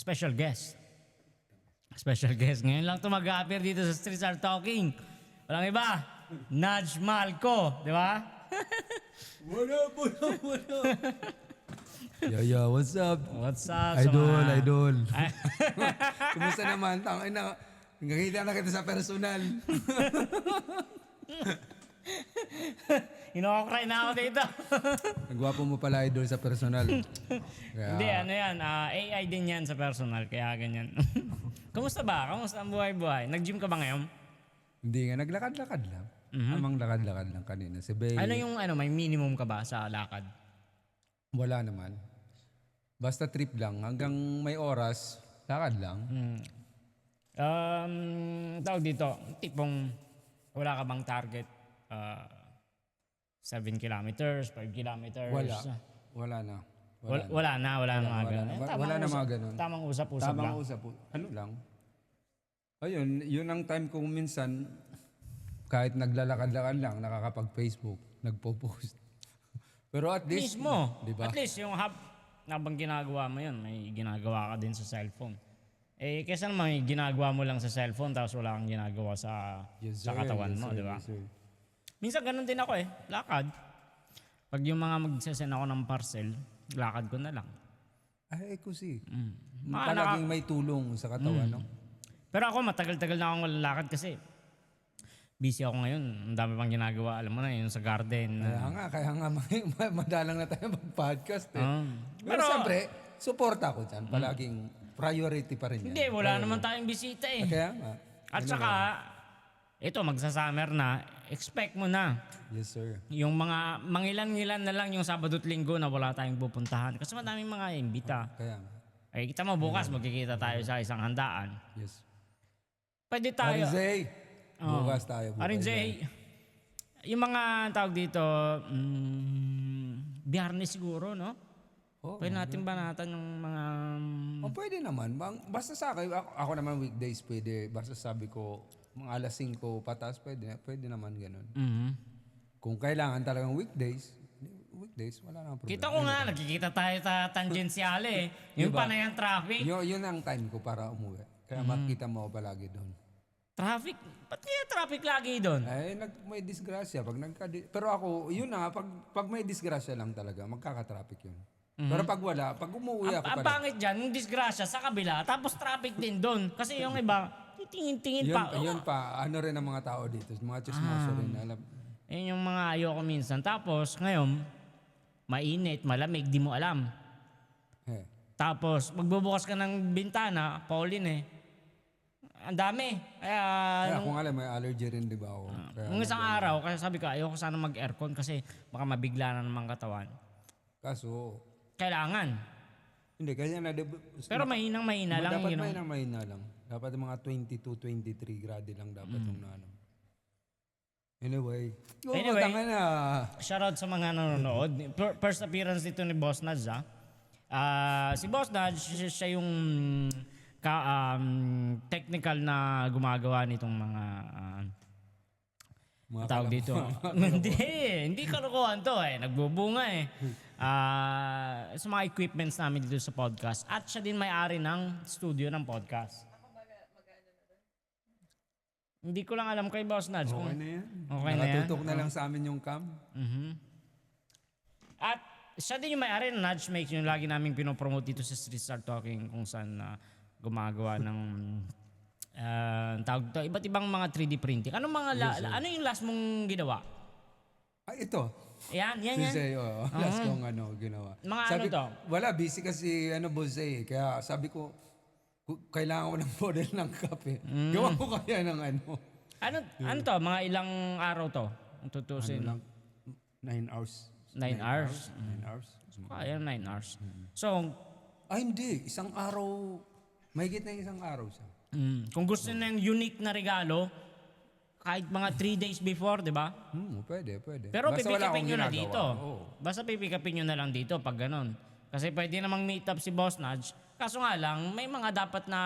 special guest. Special guest. Ngayon lang ito mag-appear dito sa Streets Are Talking. Walang iba, Nudge Malco, di ba? What up? Yo, what's up? What's up? Idol. Kumusta naman? Tangin na. Nakita na kita sa personal. Inokray na ako dito. Nagwapo mo pala, idol, sa personal. Kaya, Hindi, ano yan, AI din yan sa personal, kaya ganyan. Kumusta ba? Kumusta ang buhay-buhay? Nag-gym ka ba ngayon? Hindi nga, naglakad-lakad lang. Amang lakad-lakad lang kanina. Si Bay, Ano yung may minimum ka ba sa lakad? wala naman. Basta trip lang. Hanggang may oras, lakad lang. Tawag dito, tipong wala ka bang target? 7 kilometers, 5 kilometers? Wala na. Wala na mga ganun. Wala na mga ganun. Tamang usap-usap lang. Tamang usap. Ano lang. Ayun, yun ang time ko minsan, kahit naglalakad-lakad lang, nakakapag-Facebook, nagpo-post. Pero at least, Mismo. diba? At least yung habang ginagawa mo yun, may ginagawa ka din sa cellphone. Kesa naman may ginagawa mo lang sa cellphone tapos wala kang ginagawa sa katawan mo, di ba? Yes, sir. Minsan ganun din ako lakad. Pag yung mga magsasend ako ng parcel, lakad ko na lang. Ay, kasi. Ah, Palaging may tulong sa katawan, no? Pero ako matagal-tagal na akong lalakad kasi busy ako ngayon. Ang dami pang ginagawa. Alam mo na yun sa garden. Kaya nga, madalang na tayo mag-podcast eh. Pero Pero- siyempre, suporta ko dyan. Palaging priority pa rin yan. Hindi, wala naman tayong bisita eh. Kaya nga. At saka, ito magsa-summer na, expect mo na. Yes, sir. Yung mga mangilan-ngilan na lang yung Sabado at Linggo na wala tayong pupuntahan. Kasi madaming mga imbita. Kaya nga. Kita mo bukas magkikita tayo sa isang handaan. Yes. Pwede tayo. Arizay. Bukas tayo. Arin Jay, yung mga tawag dito, Biyernes siguro, no? Oh, Pwede natin banatan yung mga... pwede naman. Basta sa akin, ako naman weekdays pwede. Basta sabi ko, mga alas 5 patas, pwede naman ganun. Kung kailangan talagang weekdays, wala nang problema. Kita ko nga, nagkikita tayo sa tangensyale eh. Yung Diba? panayang traffic. Yun ang time ko para umuwi. Kaya makita mo ako palagi doon. Traffic? Ba't kaya traffic lagi doon? Ay, may disgrasya. Pero ako, yun na, pag may disgrasya lang talaga, magkaka-traffic yun. Pero pag wala, pag umuwi ako Ang pala. pangit dyan, yung disgrasya sa kabila, tapos traffic din doon. Kasi yung iba, titingin-tingin pa. Yun pa, ano rin ang mga tao dito. Mga chismoso rin. Alam. Yun yung mga ayoko minsan. Tapos ngayon, mainit, malamig, di mo alam. Eh. Tapos magbubukas ka ng bintana, Pauline eh. Ang dami. Kaya kung alam, may allergy rin, di ba ako? Kaya, Nung isang araw, kasi sabi ko, ayoko sana mag-aircon kasi baka mabigla na naman katawan. kaso, Kailangan. hindi, kaya na, Pero mahinang-mahina lang. dapat You know? mahina lang. Dapat mga 22, 23 grade lang dapat yung ano. Anyway. Tanga na. Shoutout sa mga nanonood. First appearance dito ni Boss Nudge, ha? Si Boss Nudge, siya yung technical na gumagawa nitong mga Mga tawag dito. Hindi kalokohan to eh. Nagbubunga eh. Sa mga equipments namin dito sa podcast. At siya din may-ari ng studio ng podcast. Hindi ko lang alam kay Boss Nudge. Okay na yan. Okay na yan? Nakatutok na lang sa amin yung cam. At siya din yung may-ari ng Nudge Makes, yung lagi namin pinopromote dito sa Street Start Talking kung saan gumagawa ng tawag to, iba't ibang mga 3D printing. Ano yung last mong ginawa? Ito. Yan. Sisay, last kong ginawa. Mga sabi, ano to? Wala, busy kasi Bose. Kaya sabi ko, kailangan ko ng model ng kape. Gawa ko kaya ng Ano to? Mga ilang araw to? Ang tutusin. 9 hours. 9 hours? 9 hours. Kaya 9 hours. So, Hindi. Isang araw. Mahigit na isang araw siya. kung gusto nyo ng unique na regalo, kahit mga 3 days before, di ba? Pwede. Pero Basta wala pipikapin akong nyo na ginagawa. dito. Oo. Basta pipikapin nyo na lang dito pag ganun. Kasi pwede namang meet up si Boss Nudge. Kaso nga lang, may mga dapat na...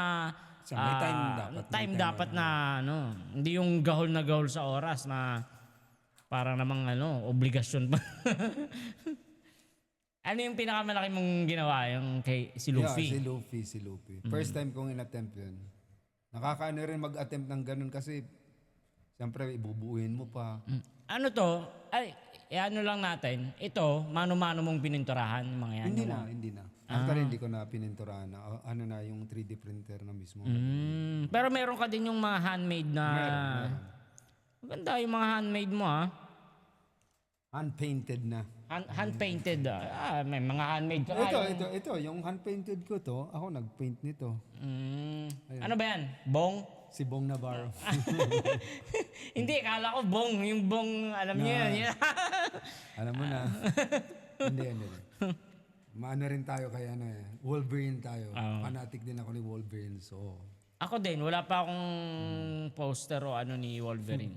May time dapat. Time dapat na, hindi yung gahol na gahol sa oras na parang namang obligasyon pa. Ano yung pinakamalaki mong ginawa? Yung kay si Luffy? Yeah, si Luffy. First time kong in-attempt yun. Nakakaano rin mag-attempt ng ganun kasi siyempre ibubuuin mo pa. Ano to? Ay, ano lang natin. Ito, mano-mano mong pininturahan yung mga yan. Hindi na. Actually, hindi ko na pininturahan na. Ano na, yung 3D printer na mismo. Pero meron ka din yung mga handmade na... Meron. Maganda yung mga handmade mo ha. Hand-painted na. Hand-painted. May mga handmade ka. Ito. Yung hand-painted ko to, ako nag-paint nito. Ano ba yan? Bong? Si Bong Navarro. Hindi, kala ko bong. Yung bong, alam niyo yun. Alam mo na. Hindi. Maano rin tayo kay Wolverine tayo. Fanatic din ako ni Wolverine. So, Ako din, wala pa akong poster o ano ni Wolverine.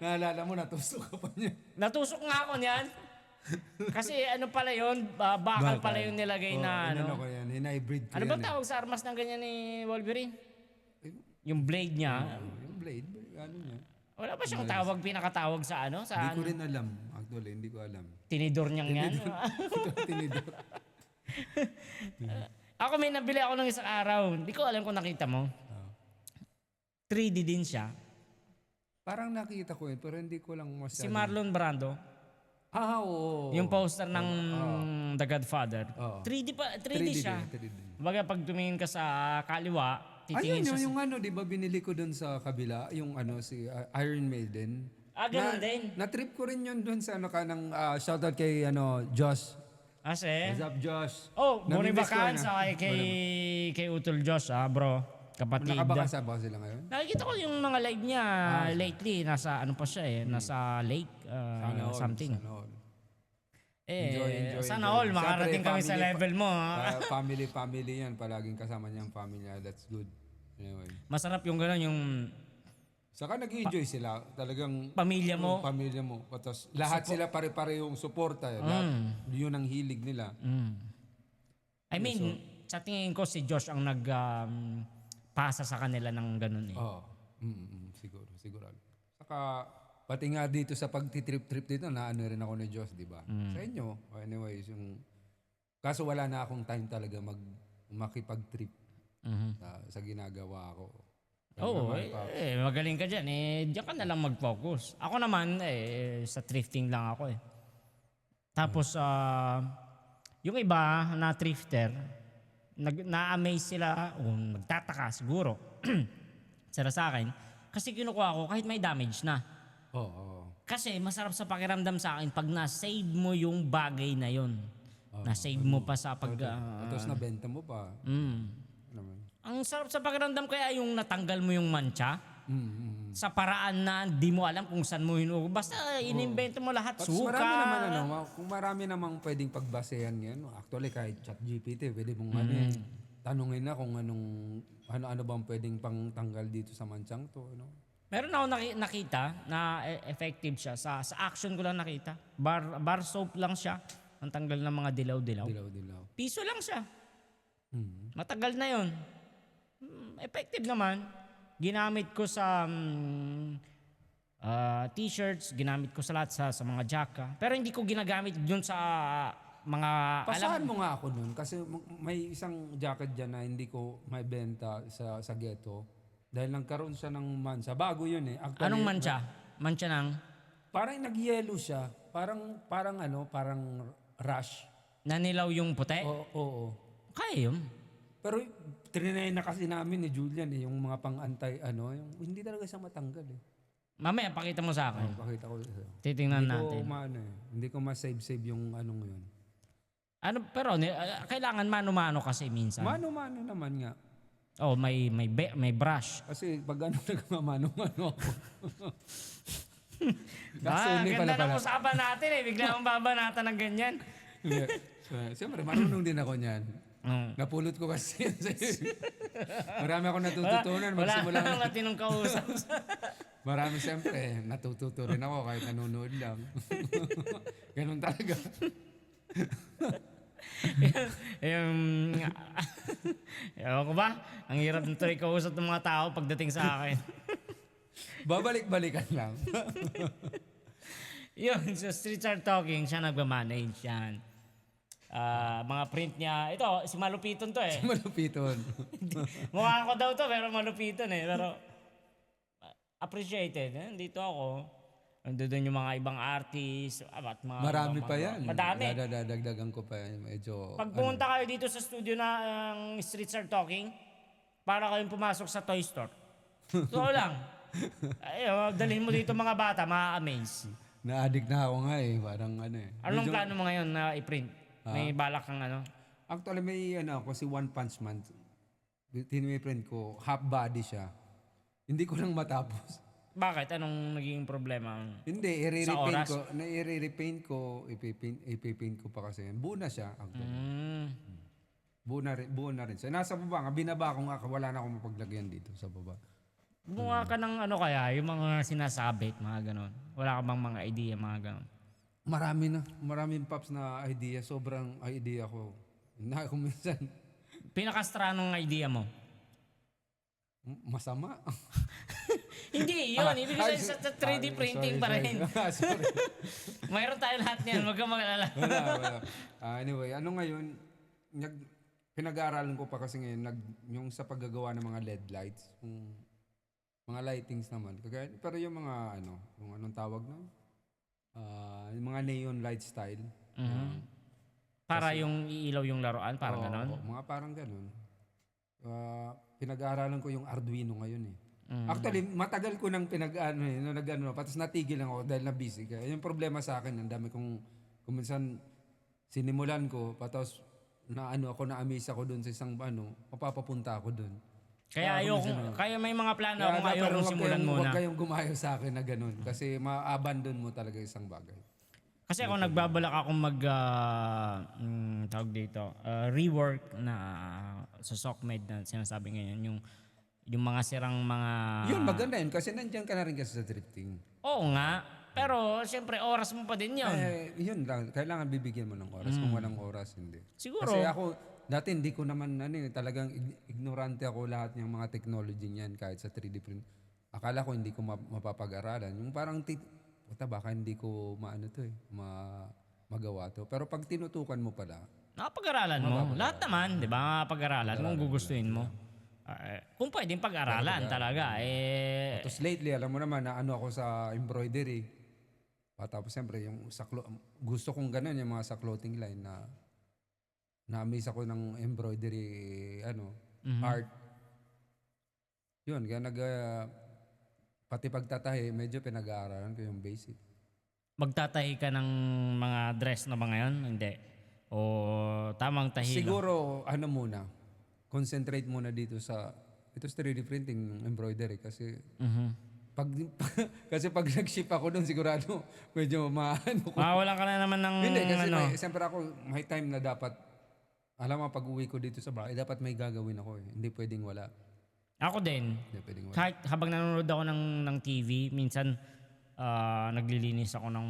naalala mo, natusok ka pa niya. Natusok nga ako niyan. Kasi ano pala yun, bakal pala yung nilagay na ano. Ko yan, hinhybrid ko Ano ba yan. tawag sa armas ng ganyan ni Wolverine? Yung blade niya. Yung blade, ano niya. Wala ba siyang tawag, pinakatawag sa ano? Sa Hindi ko rin alam. Actually, hindi ko alam. tinidor niyang yan. Tinidor. Ako may nabili ako ng isang araw. Hindi ko alam kung nakita mo. 3D din siya. Parang nakita ko yun, pero hindi ko lang masyado. Si Marlon Brando. Oo. Yung poster ng The Godfather. Oo. 3D siya. 3D. Baga pag tumingin ka sa kaliwa, titingin Ayun, siya yung ano, di ba binili ko dun sa kabila, yung ano, si Iron Maiden. ganun din. Na-trip ko rin yun dun sa ano ka ng shoutout kay Josh. Kasi, What's up, Josh? Bonnie Namimiss ko Vacanza na. kay Utol Josh, bro. Kapatid. Nakabakasa ba sila ngayon? Nakikita ko yung mga live niya lately. Nasa ano pa siya nasa lake something. Sana all. Enjoy. Sana all, makarating kami sa level mo. Family yan. Palaging kasama niya ang pamilya. That's good. Anyway. Masarap yung gano'n, yung Saka nag-enjoy sila. Talagang pamilya mo. pamilya mo. Tapos lahat sila pare-pare yung suporta. Yun ang hilig nila. I mean, sa tingin ko si Josh ang pasa sa kanila ng ganun eh. Oo. Siguro. Saka pati nga dito sa pagtitrip-trip dito, naano rin ako ni Diyos, di ba? Sa inyo. Anyways, kaso wala na akong time talaga makipag-trip sa ginagawa ko. Oo, magaling ka dyan. Diyan ka na lang mag-focus. Ako naman, sa thrifting lang ako eh. Tapos, yung iba na thrifter, na-amaze sila, o nagtataka siguro, sila sa akin, kasi kinukuha ko kahit may damage na. Oo. Kasi masarap sa pakiramdam sa akin pag na-save mo yung bagay na yon. Na-save mo pa sa pag... Tapos nabenta mo pa. Naman. Ang sarap sa pakiramdam kaya yung natanggal mo yung mancha. Sa paraan na di mo alam kung saan mo hinugo. Basta inimbento mo lahat. Tapos Suka. marami naman kung marami namang pwedeng pagbasehan yan. Actually, kahit ChatGPT, pwede mong tanungin na kung ano bang pwedeng pangtanggal dito sa manchang to. Meron ako nakita na effective siya. Sa action ko lang nakita. Bar soap lang siya. Ang tanggal ng mga dilaw-dilaw. Dilaw. Piso lang siya. Matagal na yon. Effective naman. Ginamit ko sa t-shirts, ginamit ko sa lahat sa mga jacka. Pero hindi ko ginagamit dun sa mga... Pasahan mo nga ako nun kasi may isang jacket dyan na hindi ko may benta sa ghetto dahil nagkaroon siya ng mancha. Bago yun eh. Actually, Anong mancha? Mancha ng... Parang nag-yellow siya. Parang rush. Nanilaw yung puti? Oo. Kaya yun. Pero trinay na kasi namin ni Julian yung mga pang-antay yung hindi talaga siya matanggal eh. Mamaya, pakita mo sa akin. Pakita ko sa'yo. Titingnan natin. Hindi ko ma-save yung anong yun. Pero kailangan mano-mano kasi minsan. Mano-mano naman nga. Oh, may brush. Kasi pag nagmamano-mano ako. Ganda ng usapan natin eh. Bigla akong babanatan ng ganyan. Siyempre, marunong din ako niyan. Napulot ko kasi yan sa'yo. Marami ako natututunan. Wala nang matinong kausap. Marami siyempre. Natututo rin ako kahit nanonood lang. Ganun talaga. Ewan ko ba? Ang hirap nito ikausap ng mga tao pagdating sa akin. Babalik-balikan lang. Yun, so Streets Are Talking, siya nagmamanage yan. mga print niya. Ito, si Malupiton to eh. Malupiton. Mukha ko daw to pero Malupiton eh. Pero appreciated. Dito ako. Doon yung mga ibang artists. At mga Marami ibang pa mga- yan. Madami. Dadagdagan ko pa yan. Medyo, Pag pumunta kayo dito sa studio ng Streets Are Talking, para kayong pumasok sa toy store. Totoo lang. Ay, dalhin mo dito mga bata, ma-amaze. na-addict na ako nga eh. Parang ano eh. Anong plano mo ngayon na i-print? May balak kang ano? Actually, may ako si One Punch Man. Tinimiprint ko, half body siya. Hindi ko lang matapos. Bakit? Anong naging problema? Hindi, Sa oras? i-repaint ko, ipipaint ko pa kasi. Buo na siya. Actually. Buo na rin siya. Nasa baba nga, binaba ko nga, wala na akong mapaglagyan dito sa baba. Gumawa ka ng ano kaya, yung mga sinasabit, mga ganon. Wala ka bang mga idea, mga ganon? Maraming pops na idea. Sobrang idea ko. Na kung minsan, Pinakastranong idea mo? masama. Hindi, yun. Ibig Ay, sabihin sa 3D printing pa rin. Sorry. Mayroon tayo lahat niyan, huwag kang mag-alala. Wala. Anyway, ano ngayon, pinag-aaralan ko pa kasi ngayon, yung sa paggagawa ng mga LED lights, mga lightings naman. Pero yung mga, yung anong tawag na? Yung mga neon light style. Para yung iilaw yung laruan, parang ganon. Oo, mga parang ganon. Pinag-aaralan ko yung Arduino ngayon eh. Actually, matagal ko nang patas natigil lang ako dahil na-busy. Kaya yung problema sa akin, ang dami kung minsan sinimulan ko, patas na-amaze ako doon sa isang mapapapunta ako doon. Kaya kaya may mga plano kung ayokong simulan muna. Huwag kayong gumayo sa akin na ganun. Kasi ma-abandon mo talaga isang bagay. Kasi ako nagbabalak akong tawag dito, rework na sa SOCMED na sinasabi ngayon, yung mga sirang mga... Yun, maganda yun. Kasi nandiyan ka na rin kasi sa drifting. Oo nga. Pero siyempre oras mo pa din yun. Yun lang. Kailangan bibigyan mo ng oras. Kung walang oras, hindi. Siguro. Kasi ako, dati hindi ko naman, talagang ignorante ako lahat ng mga technology niyan kahit sa 3D print. Akala ko hindi ko mapapag-aralan. Yung parang, baka hindi ko magawa to. Pero pag tinutukan mo pala, Nakapag-aralan mo. Lahat naman, di ba? Nakapag-aralan kung gugustuhin mo. Kung pwedeng pag-aralan talaga. tapos lately, alam mo naman na ako sa embroidery. Tapos siyempre, gusto kong ganun yung mga sa clothing line na na-amaze ako ng embroidery art. Yun, kaya pati pagtatahi, medyo pinag-aaralan ko yung basic. Magtatahi ka ng mga dress na ba ngayon? Hindi. O tamang tahi lang? Siguro, muna, concentrate muna dito sa 3D printing embroidery kasi kasi pag nag-ship ako doon sigurado medyo Mawalan ka na naman ng Hindi kasi siyempre ako may time na dapat alam mo pag uwi ko dito sa bahay dapat may gagawin ako eh. Hindi pwedeng wala. Ako din. Hindi pwedeng wala. Kahit habang nanonood ako ng TV, minsan naglilinis ako ng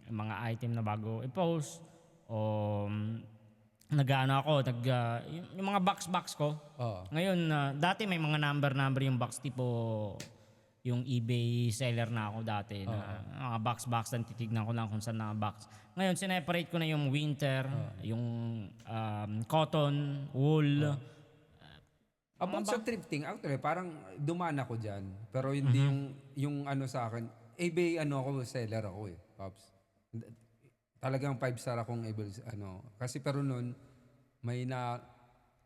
mga item na bago i-post o yung mga box ko. Ngayon, dati may mga number yung box tipo yung eBay seller na ako dati. Na, mga box na titignan ko lang kung saan na box. Ngayon, sineparate ko na yung winter, yung cotton, wool. About sa thrifting, actually, parang dumaan ako dyan. Pero hindi yung sa akin, eBay ako, seller ako eh, Pops. Talagang 5-star akong able, Kasi pero noon,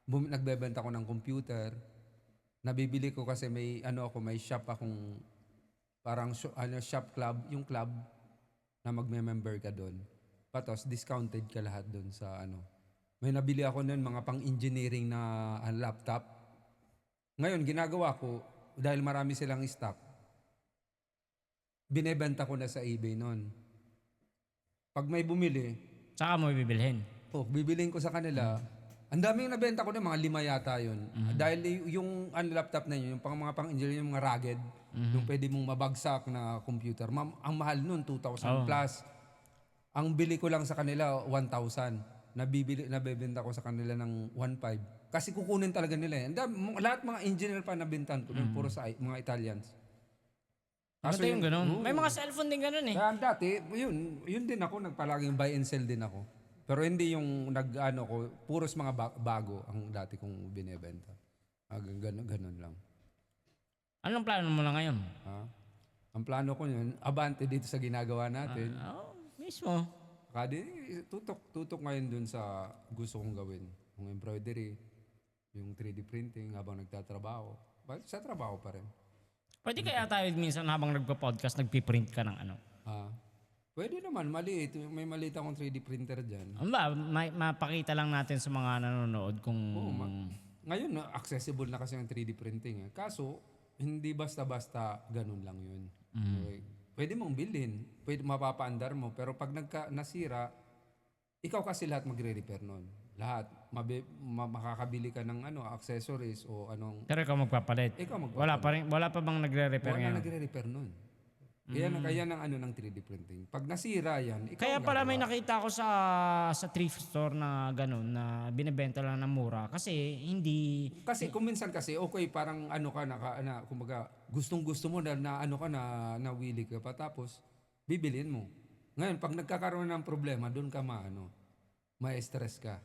nagbebenta ko ng computer. Nabibili ko kasi may shop akong parang shop club, yung club na magme-member ka doon. Patos discounted ka lahat doon sa May nabili ako noon mga pang-engineering na laptop. Ngayon ginagawa ko dahil marami silang stock. Binebenta ko na sa eBay noon. Pag may bumili, saka mo bibilhin. bibilin ko sa kanila. Ang daming nabenta ko na, mga 5 yata yun. Dahil yung laptop na yun, yung mga pang-engineer, yung mga rugged, yung pwede mong mabagsak na computer. Ang mahal nun, 2,000 plus. Ang bili ko lang sa kanila, 1,000. Nabebenta ko sa kanila ng 1,500. Kasi kukunin talaga nila yan. Lahat mga engineer pa nabintan ko, puro sa mga Italians. Kaso yung ganun. May mga cellphone din ganun eh. Kaya dati, yun din ako, nagpalaging buy and sell din ako. Pero hindi yung nag-ano ko, puros mga bago ang dati kong binebenta. Ganun lang. Anong plano mo lang ngayon? Ha? Ang plano ko yun, abante dito sa ginagawa natin. Mismo. Kadi, tutok ngayon dun sa gusto kong gawin. Yung embroidery, yung 3D printing habang nagtatrabaho. Sa trabaho pa rin. Pwede kaya tayo minsan habang nagpa-podcast, nagpiprint ka ng ano? Pwede naman, maliit. May maliit akong 3D printer dyan. Ano ba, mapakita lang natin sa mga nanonood kung... Ngayon, accessible na kasi ang 3D printing. Kaso, hindi basta-basta ganun lang yun. Okay. Pwede mong bilhin, pwede mapapaandar mo, pero pag nasira, ikaw kasi lahat magre-repair nun. Lahat. Makakabili ka ng accessories o anong... Pero ikaw magpapalit. Ikaw magpapalit. Wala pa bang nagre-repair Wala ngayon? nagre-repair nun. Kaya ng 3D printing. Pag nasira yan, ikaw Kaya ang pala may gagawa. nakita ko sa thrift store na gano'n, na binibenta lang ng mura. Kasi hindi... Kasi kung minsan kasi, okay, parang kumbaga, gustong-gusto mo na nawili ka pa, tapos bibilin mo. Ngayon, pag nagkakaroon ng problema, doon ka ma-stress ka.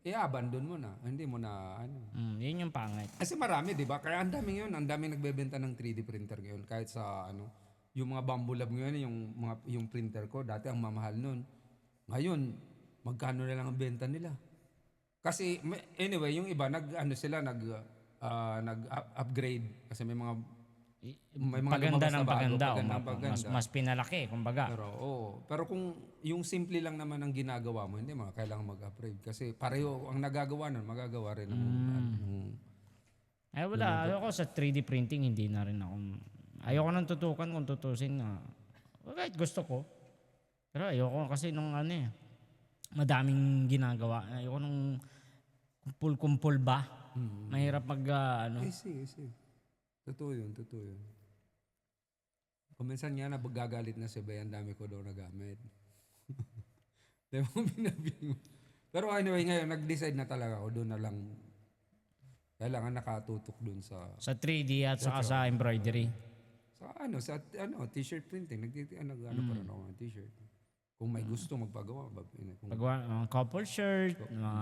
I-abandon mo na. Hindi mo na, yun yung pangit. Kasi marami, di ba? Kaya ang daming nagbebenta ng 3D printer ngayon. Kahit sa, yung mga Bamboo Lab ngayon, yung printer ko, dati ang mamahal nun. Ngayon, magkano na lang ang benta nila? Kasi, anyway, yung iba, nag-upgrade. Kasi may mga Paganda ng paganda. paganda. Mas pinalaki, kumbaga. Pero kung yung simple lang naman ang ginagawa mo, hindi mo kailangan mag-upgrade. Kasi pareho ang nagagawa nun, magagawa rin Wala. Ayoko sa 3D printing, hindi na rin ako. Ayoko nang tutukan kung tutusin na. Kahit gusto ko. Pero ayoko kasi nung madaming ginagawa. Ayoko nung kumpul-kumpul ba. Mahirap mag I see. Totoo yun. Kuminsan nga gagalit na si Bay, ang dami ko daw nagamit. Di mo binabing. Pero anyway, ngayon, nag-decide na talaga ako. Doon na lang, kailangan nakatutok doon sa 3D at saka sa embroidery. sa t-shirt printing. Pa rin ako ng t-shirt. Kung may gusto magpagawa. Paggawa ng couple shirt, mga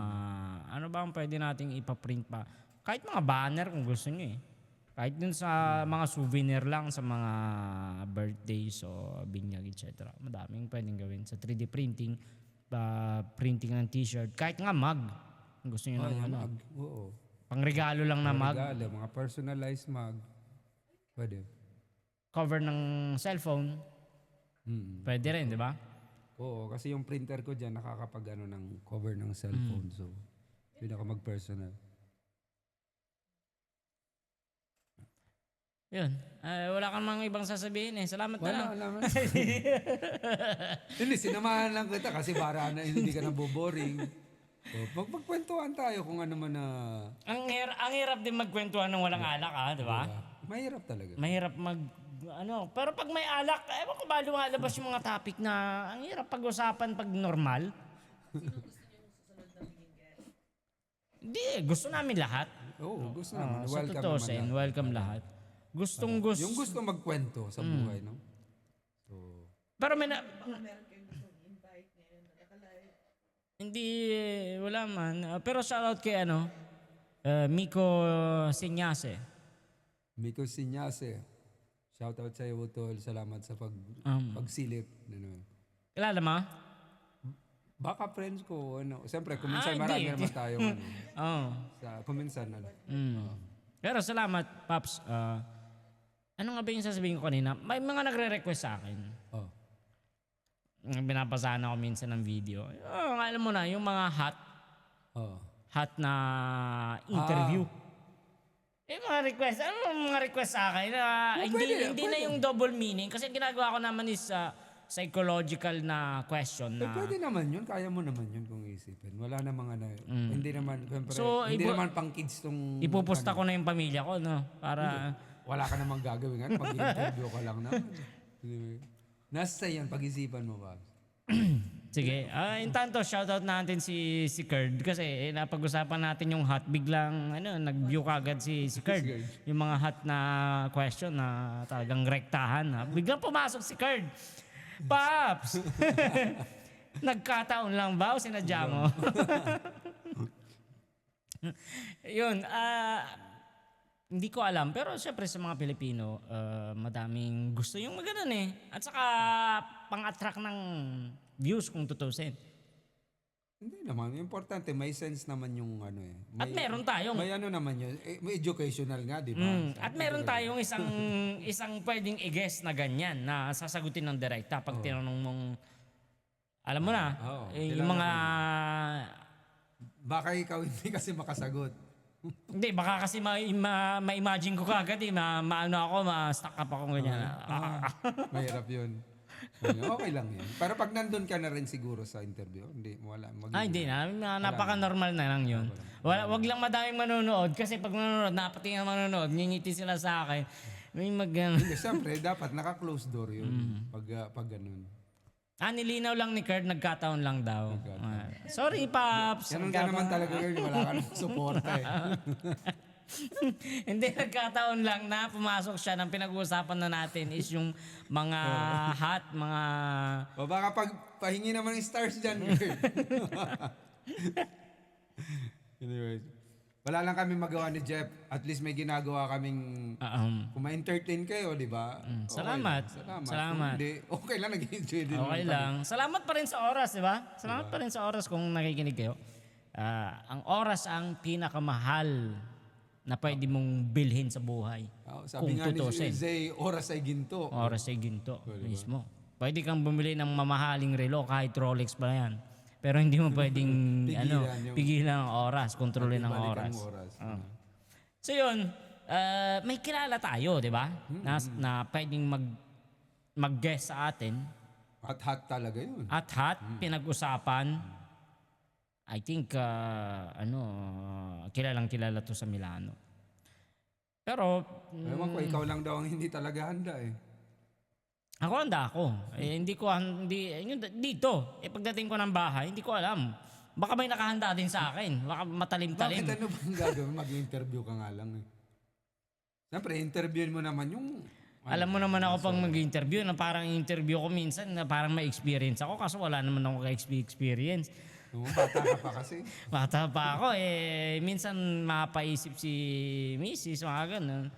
ano ba ang pwede nating ipaprint pa. Kahit mga banner kung gusto nyo Kahit dun sa mga souvenir lang, sa mga birthdays o binyag, etc. Madaming pwedeng gawin sa 3D printing, printing ng t-shirt. Kahit nga mug. Kung gusto nyo ng mug. Oo. Pangregalo lang na mug. Mga personalized mug. Pwede. Cover ng cellphone. Pwede rin, di ba? Oo, kasi yung printer ko dyan nakakapag ng cover ng cellphone. So, pwede ka mag-personal. Yun. Wala kang mga ibang sasabihin Salamat na lang. Wala naman. Hindi, sinamahan lang kita kasi para na hindi ka naboboring. Magkwentuhan tayo kung ano man na... Ang hirap din magkwentuhan ng walang alak, di ba? Mahirap talaga. Mahirap pero pag may alak, ewan ko ba lumalabas yung mga topic na ang hirap pag-usapan pag normal. Hindi, gusto namin lahat. Oo, gusto naman. Sa totoo welcome lahat. Gusto. Yung gusto magkwento sa buhay, no? So, pero hindi, wala man. Pero shoutout kay Miko Sinyase. Miko Sinyase. Shoutout sa iyo, Utol. Salamat sa pagsilip. Kilala mo? Baka friends ko, Siyempre, kuminsan marami naman tayo. Kuminsan, Pero salamat, Paps. Ano nga ba yung sasabihin ko kanina? May mga nagre-request sa akin. Binabasahan ako minsan ng video. Alam mo na, yung mga hot na interview. Yung mga request. Ano mga request sa akin? Hindi na yung double meaning. Kasi ginagawa ko naman is psychological na question na... Pwede naman yun. Kaya mo naman yun kung isipin. Wala namang Hindi naman, So, hindi naman pang kids tong... Ipupusta ko na yung pamilya ko, no? Para... Wala ka namang gagawin. Pag-interview ka lang naman. Nasa yan, pag-isipan mo ba? Sige. Intanto, shoutout natin si Kerd. Kasi napag-usapan natin yung hot. Biglang nag-view kagad si Kerd. Yung mga hot na question na talagang rektahan. Biglang pumasok si Kerd. Paps! Nagkataon lang ba o sinadya mo? Yun, hindi ko alam. Pero syempre sa mga Pilipino, madaming gusto yung maganon eh. At saka pang-attract ng views kung tutusin. Hindi naman. Importante, may sense naman yung ano eh. At meron tayong May ano naman yun. May educational nga, di ba? At meron tayong isang pwedeng i-guess na ganyan na sasagutin ng direkta pag tinanong mong alam mo na, Oo, yung mga Baka ikaw hindi kasi makasagot. hindi baka kasi ma-imagine ko kagad maano ako, ma-stuck up ako ganyan. Mahirap yun. Okay lang yan. Pero pag nandun ka na rin siguro sa interview, hindi, wala. Hindi na. Napaka-normal na lang yun. Wag lang madaming manonood kasi pag manonood, napatingin ang manonood, ngingiti sila sa akin. May Hindi, siyempre, dapat naka-close door yun. Pag ganun. Nilinaw lang ni Kurt, nagkataon lang daw. Sorry, Paps. Ganun ka naman talaga, girl. Wala ka nang suporta eh. Hindi, nagkataon lang na pumasok siya ng pinag-uusapan na natin is yung mga hot, mga... O baka pahingi naman ng stars dyan, girl. Anyways, wala lang kami magawa ni Jeff. At least may ginagawa kaming... Kung ma-entertain kayo, di ba? Salamat. Salamat. Hindi, okay lang, nag-enjoy din. Okay lang. Salamat pa rin sa oras, di ba? Salamat pa rin sa oras kung nakikinig kayo. Ang oras ang pinakamahal na pwede mong bilhin sa buhay. Sabi kung nga ni tutusin. Zay, oras ay ginto. Oras ay ginto mismo. Pwede kang bumili ng mamahaling relo kahit Rolex pa yan. Pero hindi mo pwedeng pigilan ang oras, kontrolin ang oras. So yun, may kilala tayo, di ba? Na pwedeng mag-guess sa atin. At hot talaga yun. At hot, pinag-usapan. I think, kilalang kilala to sa Milano. Pero, Ewan ko, ikaw lang daw ang hindi talaga handa eh. ako handa ako. Dito, pagdating ko ng bahay, hindi ko alam. Baka may nakahanda din sa akin. Baka matalim-talim. Bakit ano bang gagawin? Mag-interview ka nga lang eh. Siyempre, interviewin mo naman yung... Alam mo naman ako pang mag-interview na parang interview ko minsan na parang may experience ako kaso wala naman ako experience. Bata ka pa kasi. Bata pa ako minsan mapaisip si Mrs. mga ganun.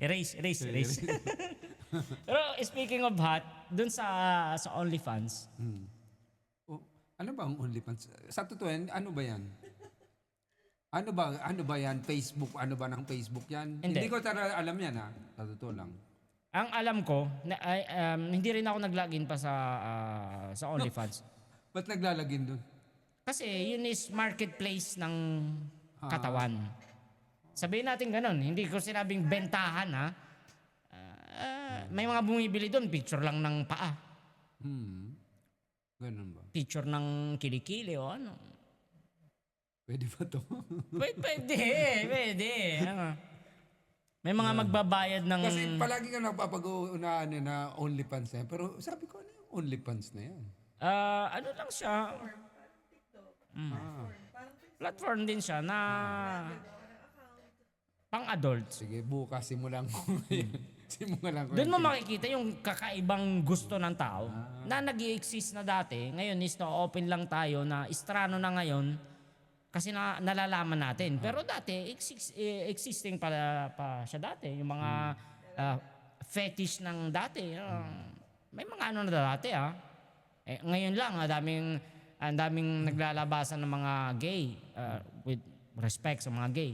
Erase. Pero speaking of hot, dun sa OnlyFans. Ano ba ang OnlyFans? Sa totoo yan, ano ba yan? Ano ba yan? Facebook? Ano ba ng Facebook yan? Hindi ko talaga alam yan ha. Sa totoo lang. Ang alam ko, hindi rin ako nag-login pa sa OnlyFans. Ba't naglalagin dun? Kasi yun is marketplace ng katawan. Sabihin natin ganun, hindi ko sinabing bentahan ha. May mga bumibili doon, picture lang ng paa. Ganun ba? Picture ng kilikili o ano. Pwede ba to? Pwede. May mga magbabayad ng... Kasi palagi ka napapag-uunaan na OnlyFans na yan. Pero sabi ko, ano yung OnlyFans na yan? ano lang siya. Platform din siya na pang-adults. Sige, bukas simulan ko. Simulan ko. Doon mo makikita yung kakaibang gusto ng tao na nag-i-exist na dati. Ngayon is na-open lang tayo na istrano na ngayon kasi nalalaman natin. Pero dati, existing pa siya dati. Yung mga fetish ng dati. May mga ano na dati ngayon lang, ang daming naglalabasan ng mga gay with respect sa mga gay.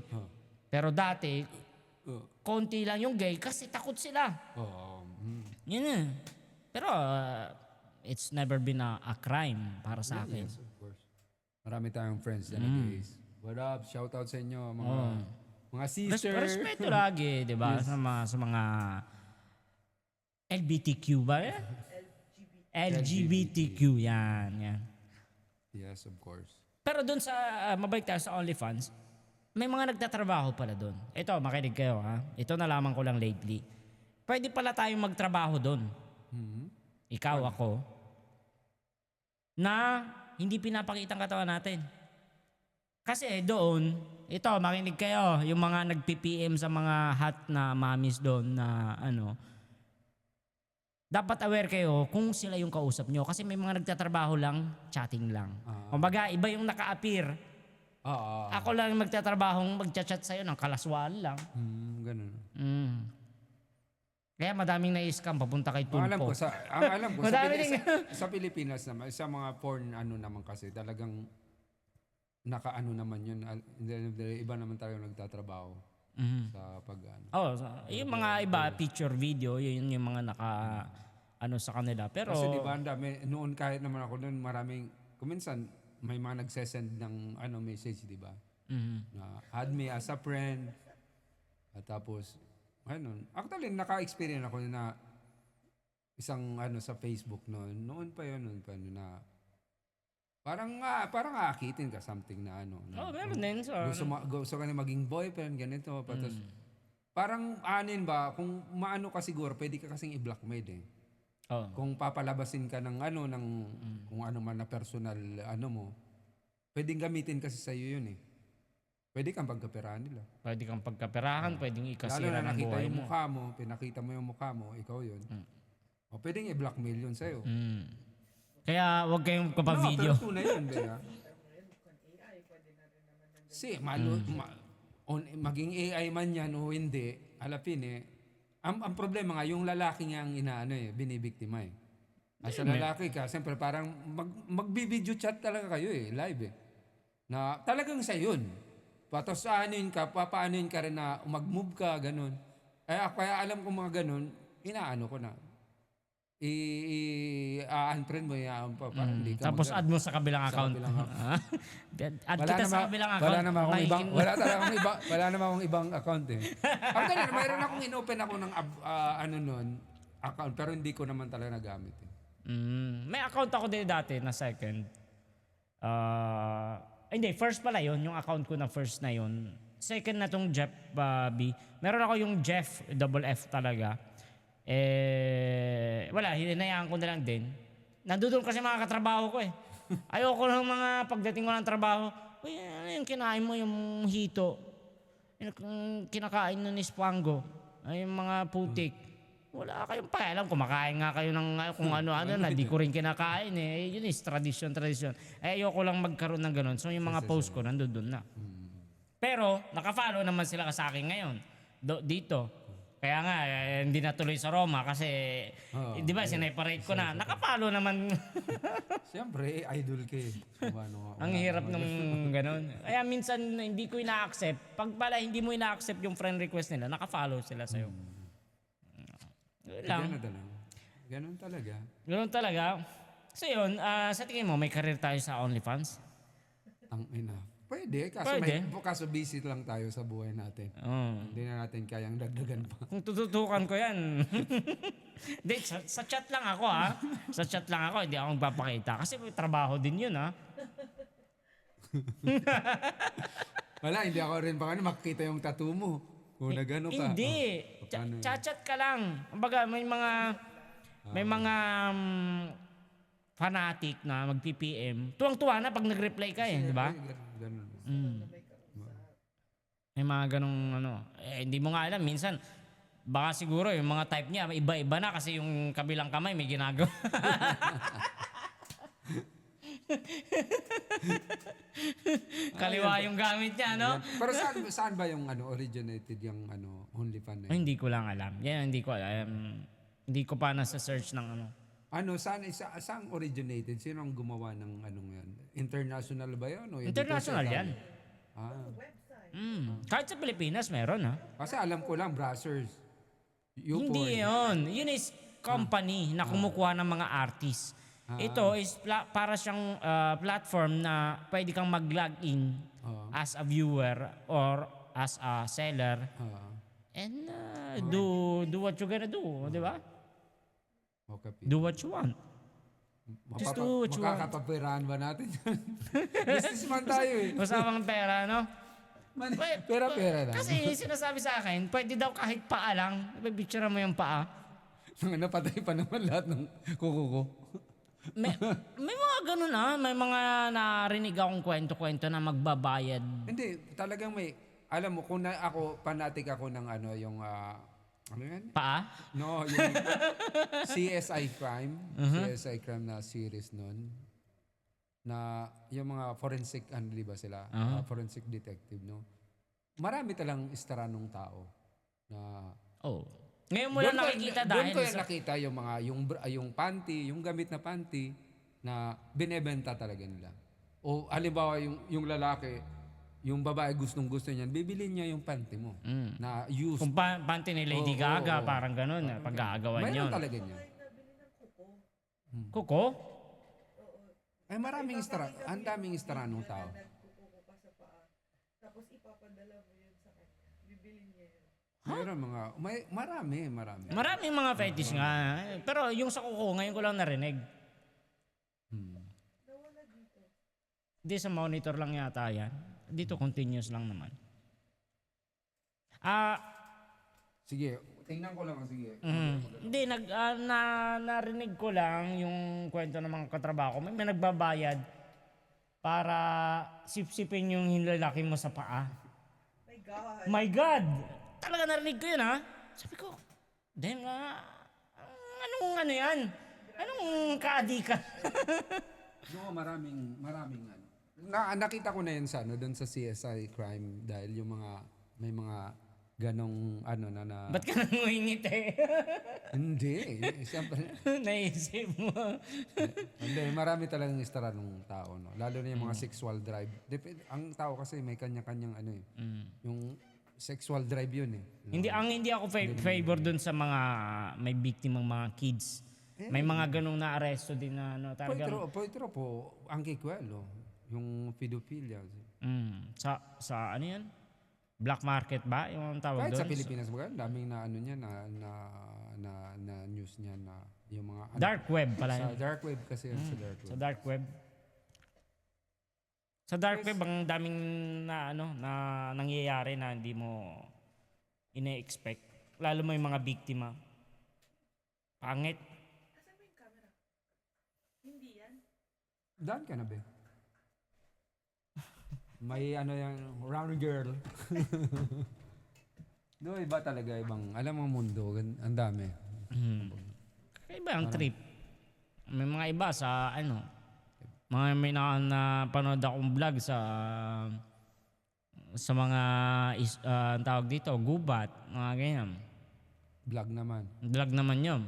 Pero dati, konti lang yung gay kasi takot sila. Yun na. Pero it's never been a crime para sa akin. Yes, of course. Marami tayong friends na gays. What up? Shout out sa inyo, mga sisters. Respeto lagi, di ba? Sa mga LGBTQ ba? LGBTQ, yan. Yes, of course. Pero dun sa, mabalik tayo sa OnlyFans, may mga nagtatrabaho pala dun. Ito, makinig kayo ha. Ito nalaman ko lang lately. Pwede pala tayong magtrabaho dun. Ikaw, ako. Na hindi pinapakita ang katawan natin. Kasi doon, ito, makinig kayo, yung mga nag-PPM sa mga hot na mamis doon na dapat aware kayo kung sila yung kausap nyo. Kasi may mga nagtatrabaho lang, chatting lang. Kumbaga, iba yung naka-appear. Oo. Ako lang yung magtatrabahong magchat-chat sa'yo ng kalaswaan lang. Ganun. Kaya madaming na-scam papunta kay Ang alam ko Tulpo. ang alam ko Madami sa Pilipinas naman, sa mga porn naman kasi talagang nakaano naman yun. Iba naman talaga nagtatrabaho sa pag-ano. Yung mga iba, picture, video, yun yung mga sa kanila. Pero, Kasi di ba, ang dami, noon kahit naman ako noon, maraming, kuminsan, may mga nagsesend ng message, di ba? Na add me as a friend. At tapos, actually, naka-experience ako na isang sa Facebook noon. Noon pa yun na parang aakitin ka something na meron din. So, gusto ka na maging boyfriend, ganito. Tapos, parang ba, kung maano ka siguro, pwede ka kasing i-blackmail eh. Kung papalabasin ka ng kung ano man na personal mo, pwedeng gamitin kasi sa'yo yun eh. Pwede kang pagkaperahan nila. Pwede kang pagkaperahan, pwedeng ikasira ng nakita buhay yung mo. mukha mo, pinakita mo yung mukha mo, ikaw yun. O pwedeng i-blackmail yun sa'yo. Kaya huwag kayong kapag-video. Pero tunay yun, Bea. Maging AI man yan o hindi, alapin eh. Ang problema nga, yung lalaki nga ang binibiktima eh. As a lalaki ka, siyempre parang mag-video chat talaga kayo eh, live eh. Na talagang sa yun. Tapos papaanoin ka rin na mag-move ka, ganun. Kaya alam ko mga ganun, inaano ko na. I-unfriend mo yan. Parang hindi ka Tapos add mo sa kabilang account. Add kita sa kabilang account. Wala naman akong ibang account eh. Actually, mayroon akong in-open ako ng account, pero hindi ko naman talaga nagamit eh. May account ako din dati na second. Hindi, first pala yun. Yung account ko na first na yun. Second na tong Jeff B. Meron ako yung Jeff, double F talaga. Wala, hinayaan ko na lang din. Nandun kasi mga katrabaho ko eh. Ayoko ng mga pagdating ko ng trabaho, uy, ano yung kinain mo yung hito? Yung kinakain nun is pango. Ay, yung mga putik. Wala kayong pakialam. Kumakain nga kayo ng kung ano-ano na di ko rin kinakain eh. Yun is tradisyon. Ayoko lang magkaroon ng ganun. So yung mga post ko nandun na. Pero naka-follow naman sila sa akin ngayon. Dito. Kaya nga, hindi natuloy sa Roma kasi, di ba, sineparate ko na. Naka-follow naman. Siyempre, idol ka eh. Ang hirap ng ganun. Kaya minsan hindi ko ina-accept. Pag pala hindi mo ina-accept yung friend request nila, naka-follow sila sa'yo. Ganun talaga. Ganun talaga. So yun, sa tingin mo, may career tayo sa OnlyFans? Ina. Pwede. Kaso busy lang tayo sa buhay natin. Hindi na natin kayang dagdagan pa. Kung tututukan ko yan. Hindi, sa chat lang ako ha. Sa chat lang ako, hindi ako magpapakita. Kasi may trabaho din yun ha. Wala, hindi ako rin makikita yung tattoo mo. Kung nagano ka. Hindi. Chat ka lang. Kumbaga, may mga fanatic na mag-PPM. Tuwang-tuwa na pag nag-reply ka eh, di ba? Ganun. May mga ganong hindi mo nga alam. Minsan, baka siguro yung mga type niya, iba-iba na kasi yung kabilang kamay may ginagawa. Kaliwa yung gamit niya, no? Pero saan ba yung originated yung OnlyFans na yun? Hindi ko lang alam. Yan, hindi ko alam. Hindi ko pa nasa search ng Saan originated? Sino ang gumawa ng yan? International ba yun? O International yan. Kahit sa Pilipinas meron ha. Kasi alam ko lang, Brazzers. Hindi yun. Yun is company na kumukuha ng mga artists. Ito is para siyang platform na pwede kang mag-login as a viewer or as a seller. And do what you gonna do, di ba? Okay. Do what you want. Just do what you want. Makakapapirahan ba natin yan? Businessman tayo eh. Masama pera, no? Pera na. Kasi sinasabi sa akin, pwede daw kahit paa lang. Picture mo yung paa. Napatay pa naman lahat ng kuko ko. May mga ganun na. May mga narinig akong kwento-kwento na magbabayad. Hindi, talagang may, alam mo, kung ako, fanatic ako ng yung Ano yan? Paa? No, yung CSI Crime. CSI Crime na series nun. Na yung mga forensic, ano di ba sila? Forensic detective, no? Marami talang istara nung tao. Na Oh. Ngayon mo lang nakikita doon dahil ko yung nakita yung mga, yung panty, yung gamit na panty na binebenta talaga nila. O halimbawa yung lalaki, yung babae gustong-gusto niyan, bibili niya yung panty mo na used. kung panty ni Lady Oo, Gaga, oo. parang ganun, pag-aagawan Mayroon yun. talaga niya. Kuko? Ay maraming istara, ang daming istara nung tao. Nagkukuko ka sa paa. Tapos ipapadala mo yun sa kanya. Bibili niya yun. Mayroon mga, marami. Maraming mga fetish nga. Pero yung sa kuko, ngayon ko lang narinig. Nawala dito. Hindi, sa monitor lang yata yan. Dito continuous lang naman. Sige, tingnan ko lang, sige. Hindi, narinig ko lang yung kwento ng mga katrabaho ko. May nagbabayad para sipsipin yung lalaki mo sa paa. My God. My God! Talaga narinig ko yun, ha? Sabi ko, damn nga, anong ano yan? Anong kaadika? No, maraming ano. Nakita ko na yun sa doon sa CSI Crime dahil yung mga may mga ganong ano na Ba't ka nangungingit eh? hindi, siyempre. Naisip mo. Hindi, marami talagang istara ng tao, no. Lalo na yung mga sexual drive. Ang tao kasi may kanya-kanyang ano eh. Yung sexual drive yun eh. No? Hindi ako favor dun sa mga may biktimang mga kids. May mga ganong na-aresto din na ano, talagang Poi troppo anche quello, yung pedophilia. sa ano yan? Black market ba yung tawag Kahit doon? sa Pilipinas ba, daming na ano niya na news niya na yung mga Dark web pala sa yun. dark web kasi yan, sa dark Sa web. dark web. Sa dark web ang daming na ano na nangyayari na hindi mo ine-expect. Lalo mo yung mga biktima. Pangit. Asan mo yung camera? Hindi yan. Daan ka na ba? May ano yung round girl. No, iba talaga ibang. Alam mo mundo, ang dami. Kaiba ang trip. May mga iba sa ano, may napanood akong vlog sa mga ang tawag dito, gubat, mga ganyan. Vlog naman. Vlog naman yun.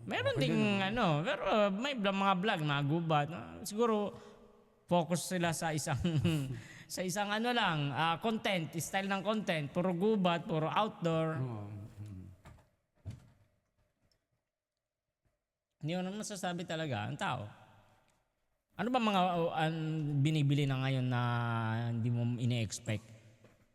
Meron ding ano, pero may mga vlog na gubat. Siguro focus sila sa isang sa isang ano lang, content, style ng content, puro gubat, puro outdoor. Hindi mo naman masasabi talaga ang tao. Ano ba mga binibili na ngayon na hindi mo ine-expect?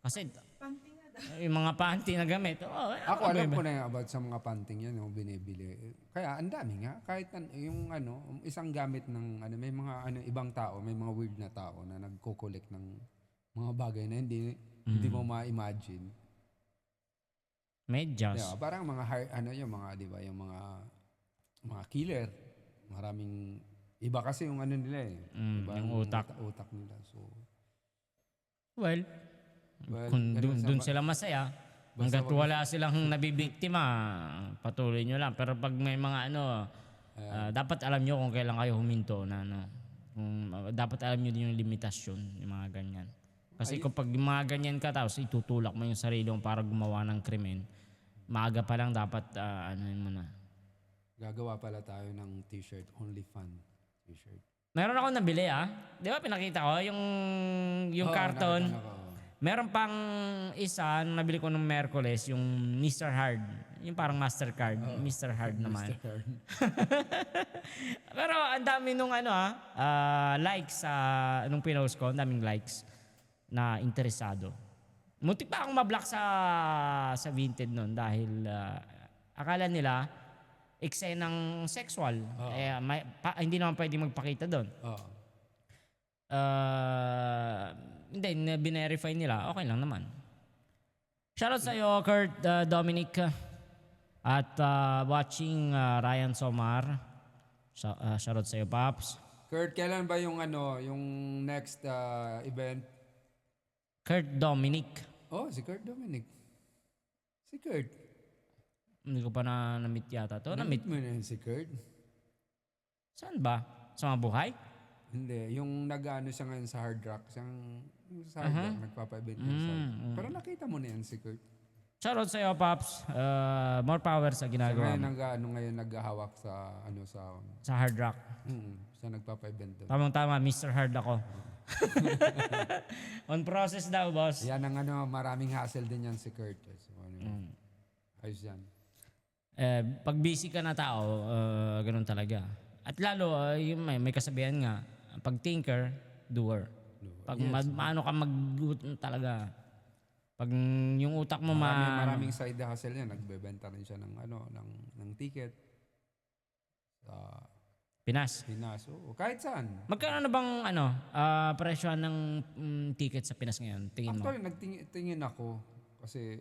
Kasi Panty nga daw. yung mga panty na gamit. Ako alam ko na yung about sa mga panting yan, yung binibili. Kaya ang dami nga. Kahit yung ano, isang gamit ng ano, may mga ano, ibang tao, may mga weird na tao na nagko-collect ng mga bagay na hindi mo ma-imagine. Medyas. Yeah, parang mga ano yung mga, di ba, yung mga killer. Maraming, iba kasi yung ano nila eh. Iba yung utak. utak nila. So, Well, kung dun sila masaya, hanggat wala silang nabibiktima, patuloy nyo lang. Pero pag may mga ano, dapat alam nyo kung kailan kayo huminto na ano. Dapat alam nyo din yung limitasyon, yung mga ganyan. Kasi kung pag mga ganyan ka tapos itutulak mo yung sarili mo para gumawa ng krimen, maaga pa lang dapat ano mo na. gagawa pala tayo ng t-shirt, only fun t-shirt. Meron ako nabili Di ba pinakita ko yung karton? Nakita ko. Meron pang isa na nabili ko nung Merkules, yung Mr. Hard. Yung parang Mastercard. Mr. Hard naman. Pero ang dami nung likes nung pinost ko, ang daming likes na interesado. Muntik pa akong mablock sa Vinted nun dahil akala nila eksenang sexual. Hindi naman pwede magpakita doon. Hindi, binerify nila. Okay lang naman. Shoutout sa iyo, Kurt Dominic. At watching Ryan Somar. Shoutout sa iyo, Paps. Kurt, kailan ba yung yung next event? Kurt Dominic. Oh, si Kurt Dominic. Si Kurt. Hindi ko pa na-meet yata to. Na-meet. Na-meet mo na yun si Kurt? Saan ba? Sa mga buhay? Hindi, yung nag-ano siya ngayon sa Hard Rock, yung sa Hard Rock, nagpapa-event yun sa Pero nakita mo na yan si Kurt. Shoutout sa iyo, Pops. More power sa Siya ginagawa ngayon, mo. ngayon naghahawak Sa Hard Rock. siya nagpapa-event doon. Tamang-tama, Mr. Hard ako. On process daw, boss. Yan ang maraming hassle din yan si Kurt. So, ayos yan. Pag busy ka na tao, ganun talaga. At lalo, yung may kasabihan nga, pag thinker, doer. Pag maano ka talaga. Pag yung utak mo Maraming side hustle yan. Nagbebenta rin siya ng ticket. Sa Pinas. Pinas. Oo, kahit saan. Magkano na bang presyo ng ticket sa Pinas ngayon? Tingin mo? Actually, nagtingin ako kasi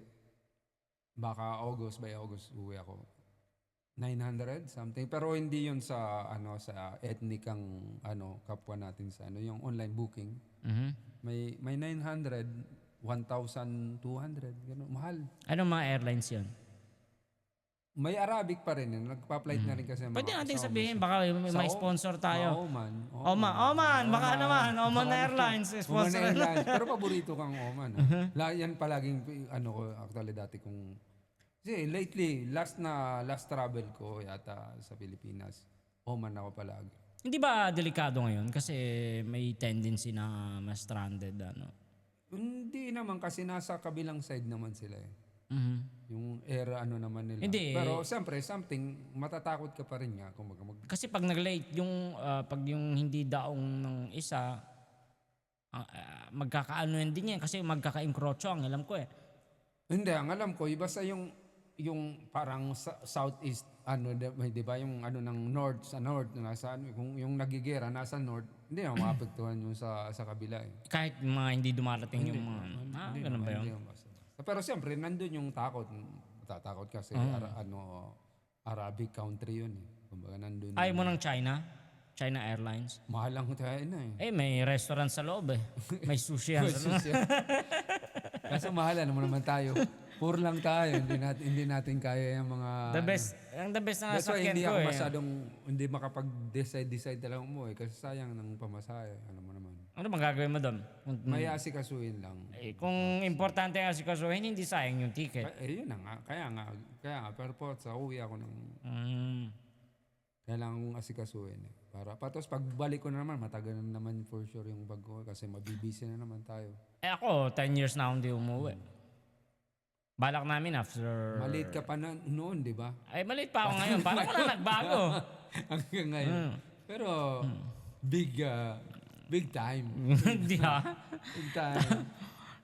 baka by August uwi ako. 900 something, pero hindi 'yon sa sa ethnic ang kapwa natin sa yung online booking. Mhm. May 900, 1,200, ganun, mahal. Anong mga airlines 'yon? May Arabic pa rin yun. Nagpa-flight na rin kasi ang Pwede mga nating kasama sabihin, sa- baka sa may sponsor tayo. Oman. Oman, baka naman. Oman Airlines, sponsor. Oman Airlines. Pero paborito kang Oman. Yan palaging ko actually dati kong kasi lately last travel ko yata sa Pilipinas. Oman ako palagi. Hindi ba delikado ngayon? Kasi may tendency na ma-stranded. Hindi naman kasi nasa kabilang side naman sila eh. Mhm. Yung era naman nila. Hindi. Pero siyempre matatakot ka pa rin nga kung Kasi pag nag-late, pag yung hindi daong ng isa, magkakaano yan din yan. Kasi magkaka-encrocho ang alam ko eh. Hindi, ang alam ko, basta yung parang southeast, di ba, yung ng north, sa north, kung yung nagigera, nasa north, hindi naman maapektuhan yung sa kabila eh. Kahit mga hindi dumarating yung mga... ganun ba yun? Hindi naman basta. Pero siyempre, nandun yung takot. Matatakot kasi, Arabic country yun eh. Kumbaga, nandun. Ayaw mo ng China? China Airlines? Mahal lang tayo na eh. May restaurant sa loob eh. May sushi yan. sa loob. Kasi mahalan naman tayo. Poor lang tayo. Hindi natin kaya yung mga... The best na That's why nasakyan hindi ko ako eh. masyadong, hindi makapag-decide talaga umuwi kasi sayang ng pamasahe. Ano mo naman. Ano bang gagawin mo doon? May asikasuhin lang. Kung importante ang asikasuhin, hindi sayang yung ticket. Yun na nga. Kaya nga. Pero po, sa uwi ako ng... Kailangan kong asikasuhin eh. Tapos pagbalik ko na naman, matagal na naman for sure yung bag ko kasi mabibisi na naman tayo. Ako, 10 years na akong hindi umuwi. Balak namin after... Maliit ka pa noon, di ba? Ay, maliit pa ako ngayon. Parang wala nagbago. Hanggang ngayon. Pero big time. Hindi ha? Big time.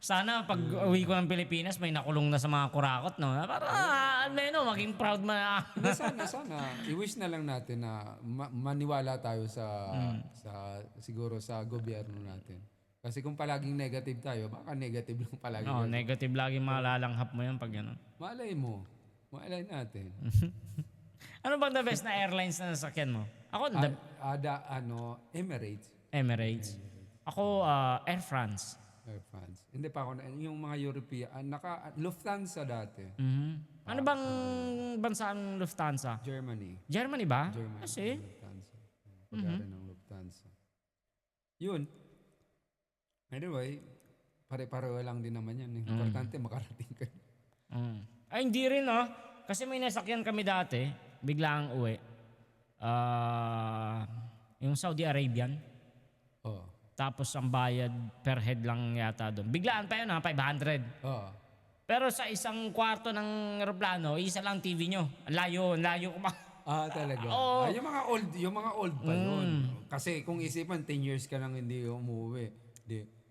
Sana pag uwi ko ng Pilipinas, may nakulong na sa mga kurakot, no? Para, maging proud Sana. I-wish na lang natin na maniwala tayo siguro sa gobyerno natin. Kasi kung palaging negative tayo, baka negative lang palagi. No, negative lagi malalanghap mo yan pag gano'n. Malay mo. Malay natin. Ano bang the best na airlines na nasakyan mo? Ako, Emirates. Emirates. Ako, Air France. Air France. Hindi pa ako, yung mga European, Lufthansa dati. Ano bang bansa ang Lufthansa? Germany. Germany ba? Germany. Kasi? Lufthansa. Pag-ari ng Lufthansa. Yun. Anyway, pare-pareho lang din naman yan. Importante makarating ka. Ay, hindi rin, no? Kasi may nasakyan kami dati, biglang uwi. Yung Saudi Arabian. Oh. Tapos ang bayad per head lang yata doon. Biglaan pa yun, 500. Oh. Pero sa isang kwarto ng aeroplano, isa lang TV nyo. Ang layo ko Talaga. Oo. Yung mga old pa yun. Kasi kung isipan, 10 years ka nang hindi umuwi.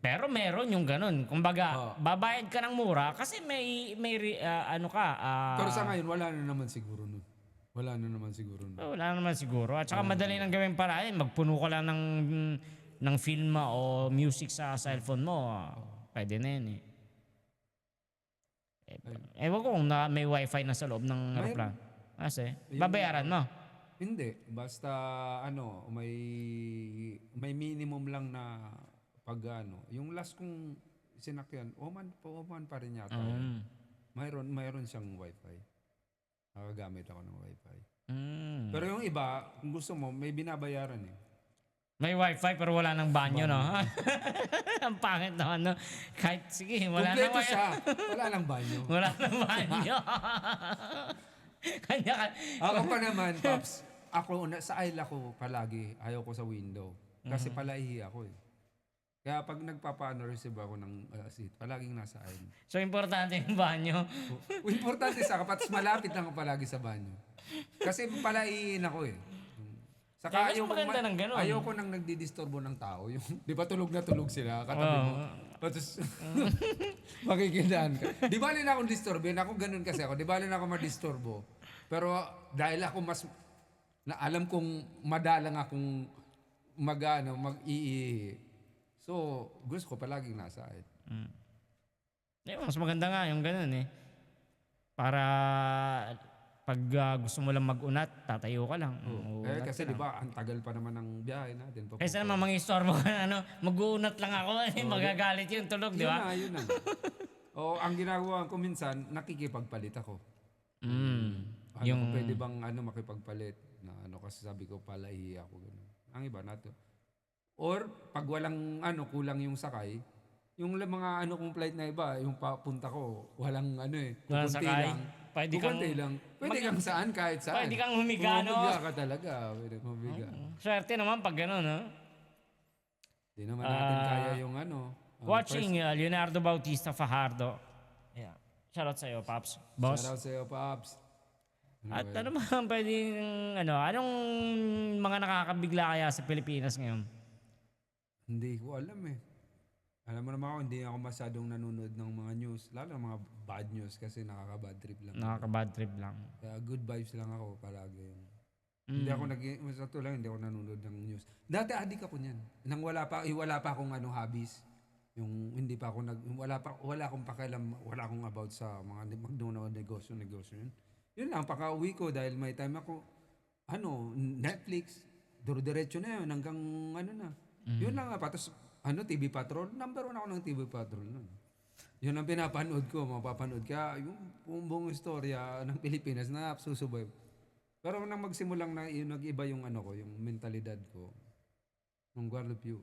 Pero meron yung ganun. Kumbaga, babayad ka ng mura kasi may Pero sa ngayon, wala na naman siguro nun. Wala naman siguro. At saka madali nang gawin paraan. Magpuno ka lang ng film o music sa cellphone mo. Pwede na yun eh. Ewan ko kung may wifi na sa loob ng aeroplano. Kasi, babayaran mo. Hindi. Basta, may minimum lang na yung last kong sinakyan, Oman pa rin yata. Mayroon siyang wifi. Nakagamit ako ng wifi. Mm. Pero yung iba, kung gusto mo, may binabayaran eh. May wifi pero wala nang banyo, no? Ang pangit naman, no? Kahit, sige, wala nang Kompleto siya. Wala nang banyo. Wala nang banyo. Kanya ka. Ako pa naman, Pops, sa aisle ako palagi. Ayaw ko sa window. Kasi palaihi ako eh. Kaya pag nagpapaano receive ako ng seat, palaging nasa aisle. So, importante yung banyo. Importante sa kapat, malapit lang ako palagi sa banyo. Kasi palaihin ako eh. Saka Mas maganda ng ganun. ayaw ko nang nagdidisturbo ng tao. Yung, di ba tulog na tulog sila, katabi mo. Tapos, makikindaan ka. Di ba rin akong disturbin? Ako ganun kasi ako. Di ba rin ako madisturbo? Pero dahil ako alam kong madalang akong mag-iihi. So, gusto ko palaging nasa aisle. Mas maganda nga yung ganun eh. Para pag gusto mo lang mag-unat, tatayo ka lang. Uunat Kasi ka di lang. ba, ang tagal pa naman ng biyahe natin. Kaysa naman mangistorbo ka na, ano, mag-uunat lang ako, magagalit yung tulog, di ba? Yun na. O, ang ginagawa ko minsan, nakikipagpalit ako. Yung, Pwede bang makipagpalit? Kasi sabi ko pala ako. Ganun. Ang iba na to. Or, pag walang kulang yung sakay, yung mga kong flight na iba, yung papunta ko, walang Walang kukunti sakay. lang. Pwede kang- Kukunti lang. Pwede kang saan, kahit saan. Pwede kang humiga, no? Humiga ka talaga. Pwede kang humiga. swerte naman pag gano'n, no? Di naman natin kaya yung Watching Leonardo Bautista Fajardo. Yeah. Shoutout sa'yo, Paps. Boss. Shout out sa'yo, Pops. At ano ba ang pwedeng, anong mga nakakabigla kaya sa Pilipinas ngayon? Hindi ko alam eh. Alam mo naman ako, hindi ako masyadong nanonood ng mga news. Lalo ng mga bad news kasi nakaka-bad trip lang. Nakaka-bad trip lang. Kaya good vibes lang ako palagi. Hindi ako sa to lang, hindi ako nanonood ng news. Dati adik ako niyan. Nang wala pa akong hobbies. Yung hindi pa ako wala akong pakialam, wala akong about sa mga magnonood negosyo yun. Yun lang, paka-uwi ko dahil may time ako, Netflix, duro-diretso na yun, hanggang na. Yun lang nga, patos, TV Patrol, number 1 ako ng TV Patrol nun. Yun ang pinapanood ko, mapapanood. Kaya yung buong istorya ng Pilipinas na susubayb. Pero nang magsimulang nag-iba yung yung mentalidad ko, ng Guadalupe.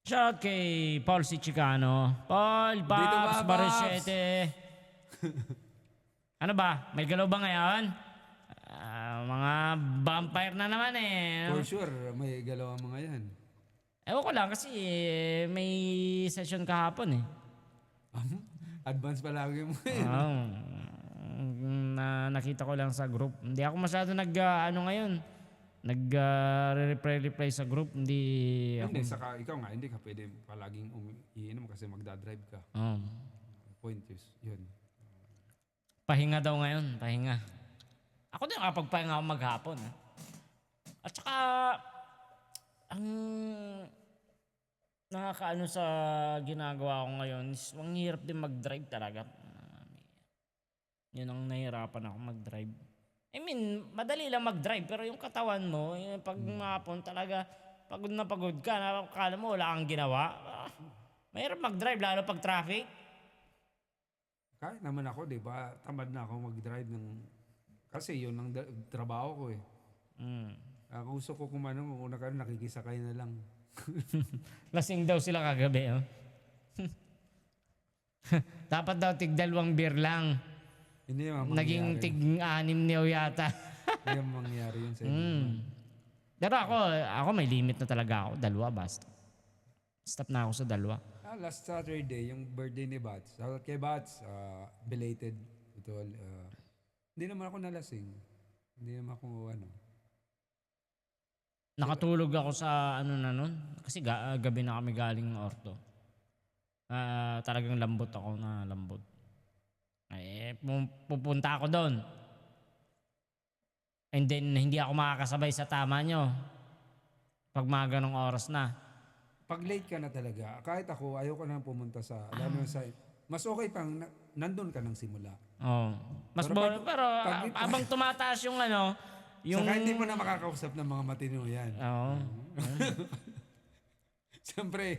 Shoutout kay Paul C. Chicano. Paul, Paps, Paps. Barishete. Ano ba? May galaw ba ngayon? Mga vampire na naman eh. For sure, may galaw ang mga yan. Ewan ko lang kasi may session kahapon eh. Advance palagi mo yun. Nakita ko lang sa group. Hindi ako masyado ngayon. Reply sa group. Hindi ako. Hindi, saka ikaw nga, hindi ka pwede palaging iinom kasi magdadrive ka. Point is, yun. Pahinga daw ngayon. Pahinga. Ako din nakapagpahinga ako maghapon. At saka, ang nakakaano sa ginagawa ko ngayon is ang hirap din mag-drive talaga. Yun ang nahihirapan ako mag-drive. I mean, madali lang mag-drive pero yung katawan mo, pag mahapon talaga, pagod na pagod ka, nakakala mo wala kang ginawa. Mahirap mag-drive lalo pag traffic. Kahit naman ako, di ba, tamad na ako mag-drive kasi yun ang trabaho ko eh. Kung gusto ko kung nakikisakay na lang. Lasing daw sila kagabi, oh. Dapat daw tig-2 beer lang. Hindi naman Naging tig-6 niyo yata. Hindi naman mangyari yun sa inyo. Pero ako may limit na talaga ako. 2 basta. Stop na ako sa 2. Last Saturday, yung birthday ni Bats. Kay Bats, belated. Hindi naman ako nalasing. Hindi naman ako Nakatulog ako sa nun. Kasi gabi na kami galing ng orto. Talagang lambot ako na lambot. Pupunta ako doon. And then, hindi ako makakasabay sa tama nyo. Pag mga ganong oras na. Pag late ka na talaga, kahit ako, ayaw ko na pumunta lalo sa, mas okay pang nandun ka ng simula. Oh. Pero abang tumataas yung Saka hindi mo na makakausap ng mga matino yan. Oo. Siyempre,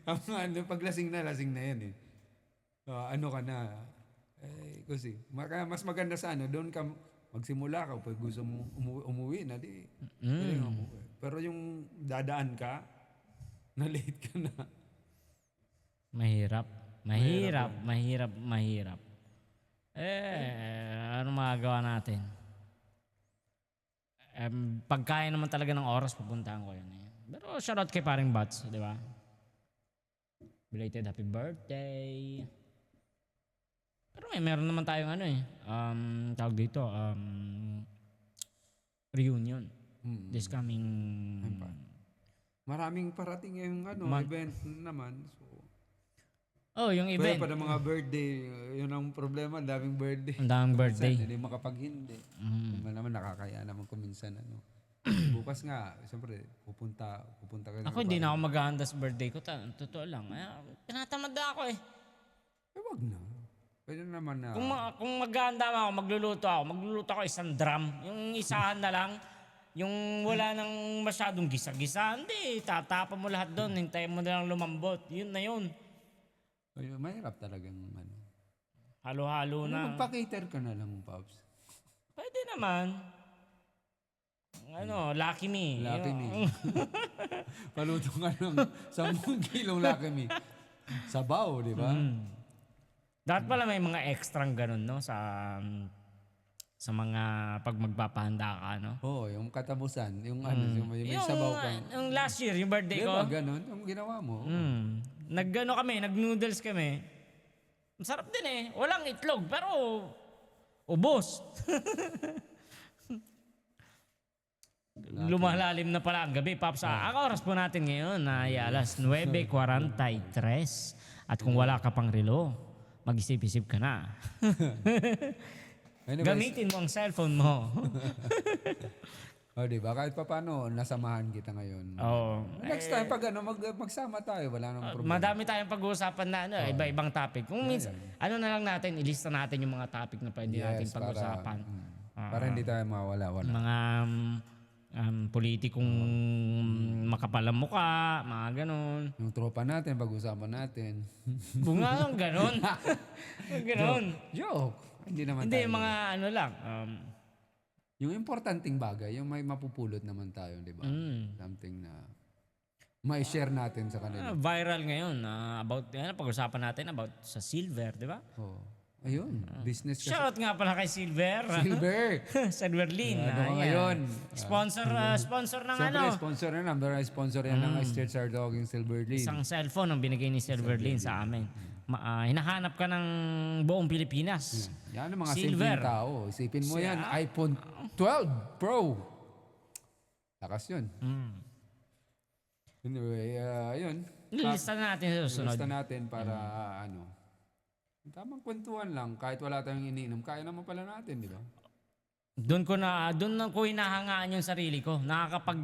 pag lasing na yan eh. Ka na. Kasi mas maganda sa doon ka magsimula ka pag gusto mo umuwi na di. Pwede nga umuwi. Pero yung dadaan ka, na late ka na. Mahirap. Ano magagawa natin? Pagkaya naman talaga ng oras, pupuntahan ko yun. Pero shoutout kay paring Bats, di ba? Belated happy birthday. Pero meron naman tayong tawag dito, reunion. This coming... Maraming parating yung event naman. So, yung pero event. para mga birthday, yun ang problema, daming birthday. Ang daming birthday. Hindi makapag-hindi. Naman nakakaya naman kuminsan Bukas nga, siyempre, pupunta ka na. Ako hindi na ako maghahanda sa birthday ko. Totoo lang. Tinatamad na ako eh. Wag na. Pwede naman na. Kung maghahanda ako, magluluto ako isang drum. Yung isahan na lang. Yung wala nang masyadong gisa-gisa. Hindi, tatapa mo lahat doon. Hintayin mo na lang lumambot. Yun na yun. Mahirap talagang Halo-halo na. Magpa-cater ka na lang, Pops. Pwede naman. Lucky Me. Lucky Me. Paluto ka ng 10 kilong Lucky Me. Sabaw, di ba? Dapat pala may mga extrang ganun, no? Sa mga pag magpapahanda ka, no? Oo, yung katapusan. Yung may sabaw ka. Yung last year, yung birthday ko. Di ba ganun? Yung ginawa mo. Nag-noodles kami. Masarap din eh. Walang itlog, pero ubos. Lumalalim na pala ang gabi, Paps. Ang oras po natin ngayon ay alas 9:43. At kung wala ka pang relo, mag-isip-isip ka na. Anyways, Gamitin mo ang cellphone mo. di ba? Kahit pa paano, nasamahan kita ngayon. Oo. Next time, pag magsama tayo, wala nang problema. Madami tayong pag-uusapan na iba-ibang topic. Kung minsan, na lang natin, ilista natin yung mga topic na pwede natin pag-usapan. Para hindi tayo mawala-wala. Mga politikong makapal ang mukha, mga ganon. Yung tropa natin, pag-usapan natin. Bunga, ganon. Ganon. Joke. Hindi naman Hindi, tayo. mga lang. Yung importanteng bagay, yung may mapupulot naman tayo, di ba? Something na may share natin sa kanila. Viral ngayon. Pag-usapan natin about sa silver, di ba? Oh. Ayun, business kasi. Shoutout nga pala kay Silver. Silver! Silver Lin. Ano ka ngayon? Sponsor ng Siyempre, sponsor na. Number one sponsor yan ng Street Star Talking Silver Lin. Isang cellphone ang binigay ni Silver Lin sa amin. Hinahanap ka ng buong Pilipinas. Yan ang mga Silver. simpleng tao. Isipin mo yan, iPhone 12 Pro. Lakas yun. Anyway, ayun. Nilista natin sa susunod. Lista natin para tamang kwentuhan lang. Kahit wala tayong iniinom, kaya naman pala natin, di ba? Doon ko hinahangaan yung sarili ko. Nakakapag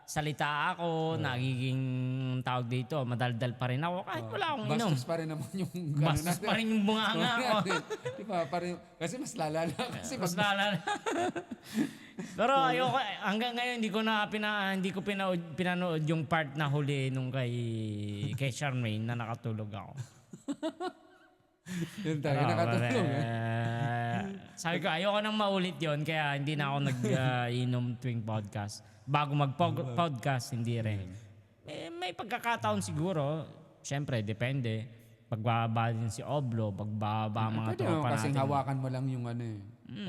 salita ako, nagiging tawag dito, madaldal pa rin ako kahit wala akong inom. Bastos pa rin naman yung Bastos pa rin yung bunganga ko. Di ba? Kasi mas lalala. Mas lalala. Pero ayoko, hanggang ngayon hindi ko pinanood yung part na huli nung kay Charmaine na nakatulog ako. Yun tayo, nakatulog. Sabi ko, ayoko nang maulit yon kaya hindi na ako nag-inom tuwing podcast. Bago mag-podcast, hindi rin. May pagkakataon siguro. Siyempre, depende. Pagbaba din si Oblo, pagbaba mga Pwede tropa naman kasing natin. hawakan mo lang yung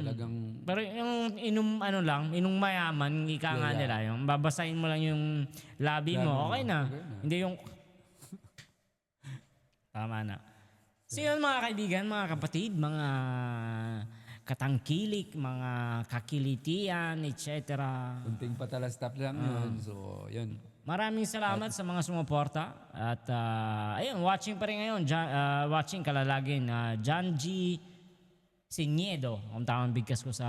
talagang... Pero yung inong mayaman, ika nga nila, yung babasahin mo lang yung labi mo, okay na. Hindi yung... Tama na. So yun mga kaibigan, mga kapatid, mga katangkilik, mga kakilitian, etc. Kunting patalastap lang yun. So, yun. Maraming salamat sa mga sumuporta. At ayun, watching pa rin ngayon. Watching kalalagin. John G. Signedo. Kung tamang bigkas ko sa...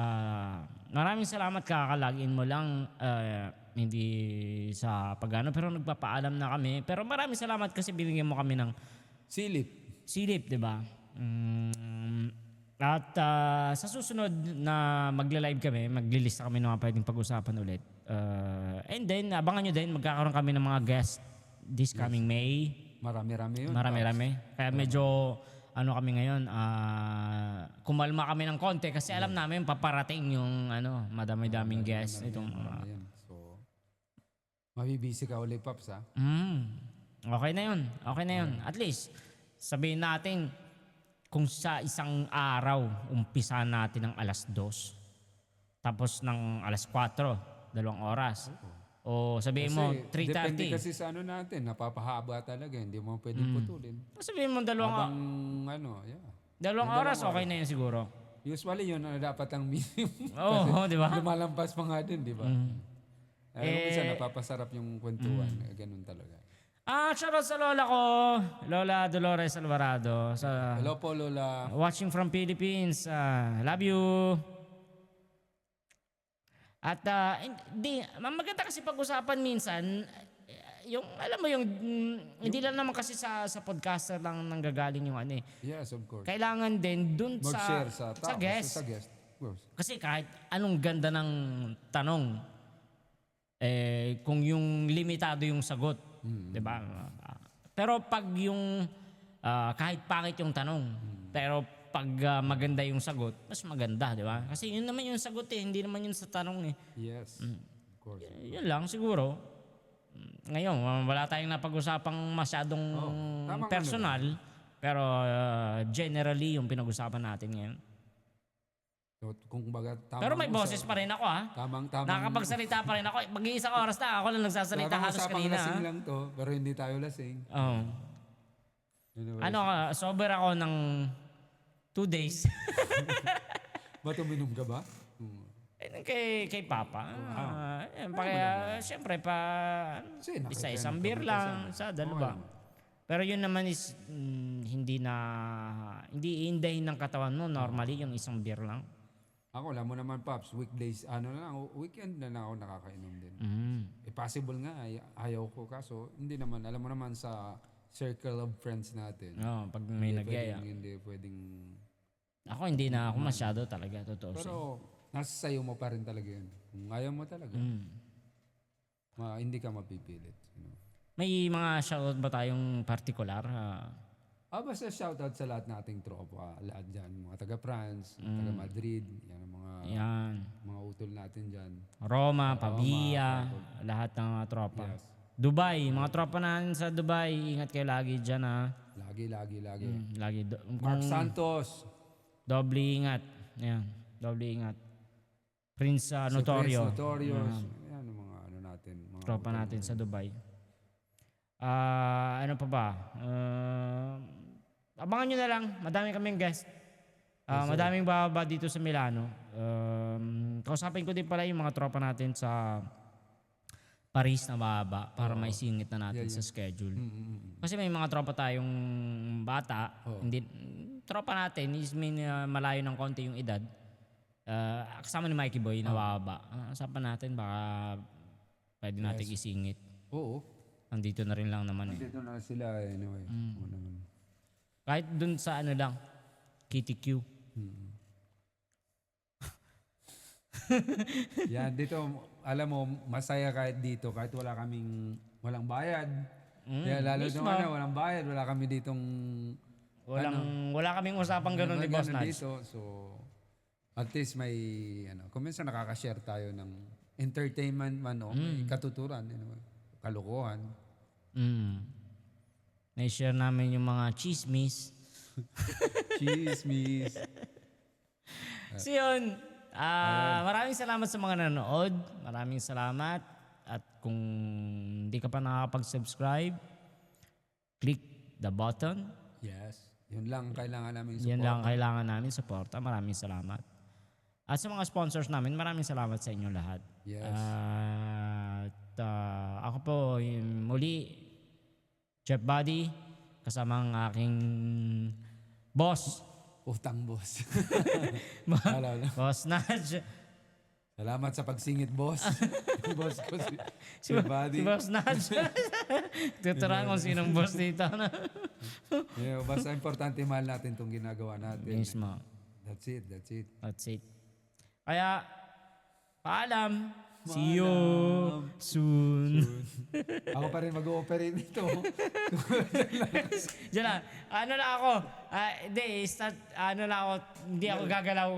Maraming salamat, kakalagin mo lang. Hindi sa pagano, pero nagpapaalam na kami. Pero maraming salamat kasi binigyan mo kami ng silip, di ba? At sa susunod na magla-live kami, maglilista kami ng mga pwedeng pag-usapan ulit. And then, abangan nyo din, magkakaroon kami ng mga guest this coming May. Marami-rami yun. Marami-rami. Kaya medyo ano kami ngayon, kumalma kami ng konti kasi alam namin paparating yung madami-daming guests. Itong mga... Yan. So, mabibisi ka ulit, Paps, ha? Okay na yun. Okay na yun. At least, sabihin natin, kung sa isang araw, umpisa natin ng alas 2, tapos ng alas 4, 2 oras. O sabihin mo, Depende 3:30. kasi sa ano natin, napapahaba talaga. Hindi mo pwedeng putulin. Sabihin mo, Habang, 2 oras, okay na yun siguro. Usually yun na dapat ang minimum. Oo, di ba? Lumalampas pa nga din, di ba? Minsan napapasarap yung kwentuhan. Ganun talaga. Shoutout sa lola ko, Lola Dolores Alvarado. Hello po, Lola. Watching from Philippines. Love you. At maganda kasi pag-usapan minsan, yung alam mo yung hindi lang naman kasi sa podcaster lang nanggagaling yung ano eh. Yes, of course. Kailangan din dun Mag-share sa tao. guest. Sa guest. Of course. Kasi kahit anong ganda ng tanong, kung yung limitado yung sagot, 'di ba? Pero pag yung kahit pangit yung tanong, pero pag maganda yung sagot, mas maganda, 'di ba? Kasi yun naman yung sagot hindi naman yun sa tanong eh. Yes. Of course. Yun lang siguro. Ngayon, wala tayong napag-usapang masyadong tamang personal, pero generally yung pinag-usapan natin ngayon. So, kung baga, Pero may boses pa rin ako ha. Tamang. Nakakapagsalita pa rin ako. Mag-iisang oras na ako lang nagsasalita halos kanina. lasing lang to, pero hindi tayo lasing. Oo. Anyway, Sober ako ng 2 days. ba't uminom ka ba? kay Papa. Siyempre isa-isang beer lang, sa dalawa. Pero yun naman is hindi iindahin ng katawan mo. Normally yung isang beer lang. Ako, alam mo naman, Pops, weekdays, weekend na lang ako nakakainom din. Possible nga, ayaw ko kaso, hindi naman, alam mo naman sa circle of friends natin. Pag may nagyaya. Hindi pwedeng... Ako hindi na ako masyado talaga, totoo. Pero, nasa sayo mo pa rin talaga yun. Kung ayaw mo talaga, hindi ka mapipilit. May mga shoutout ba tayong particular? Basta shoutout sa lahat nating tropa, lahat dyan, mga taga-France, taga Madrid, yan ang mga utol natin dyan. Roma, Pavia, lahat ng mga tropa. Yes. Dubai, mga tropa natin sa Dubai, ingat kayo lagi dyan ha. Lagi. Lagi. Mark Santos. Doble ingat. Yan, doble ingat. Prince Notorio. Prince Notorious. Yan ang mga natin. Mga Tropa natin sa Dubai. Ano pa ba? Abangan nyo na lang. Madami kaming guest. Madaming bababa dito sa Milano. Kausapin ko din pala yung mga tropa natin sa Paris na bababa para maisingit na natin sa schedule. Kasi may mga tropa tayong bata. Hindi, tropa natin is malayo ng konti yung edad. Kasama ni Mikey Boy na bababa. Usapan natin baka pwede natin isingit. Oo. Nandito na rin lang naman eh. Dito na sila anyway. Kahit dun sa ano lang, KTQ. Yan, dito, alam mo, masaya kahit dito, kahit walang bayad. Kaya lalo mismo. nung walang bayad, wala kami ditong... Wala kaming usapang ganun ni Boss Nudge. Dito, so, at least may, kung minsan nakaka-share tayo ng entertainment man o may katuturan, kalukuhan. Na-share namin yung mga chismis. Chismis. So yun, maraming salamat sa mga nanonood. Maraming salamat. At kung hindi ka pa nakakapag-subscribe, click the button. Yes. Yun lang kailangan namin support. Yan lang kailangan namin suporta. Maraming salamat. At sa mga sponsors namin, maraming salamat sa inyo lahat. Yes. Ako po muli, Chef Buddy, kasama ang aking boss. Utang boss. Boss Nudge. Salamat sa pagsingit, boss. Boss ko si Si Buddy. Boss Nudge. Tuturuan kung sinong boss dito. Basta importante mahal natin itong ginagawa natin. Mismo. That's it. That's it. Kaya, paalam. See you soon. Ako pa rin mag-ooperate nito. Diyan na. Ano na ako? Hindi, start, ano na ako, hindi ako gagalaw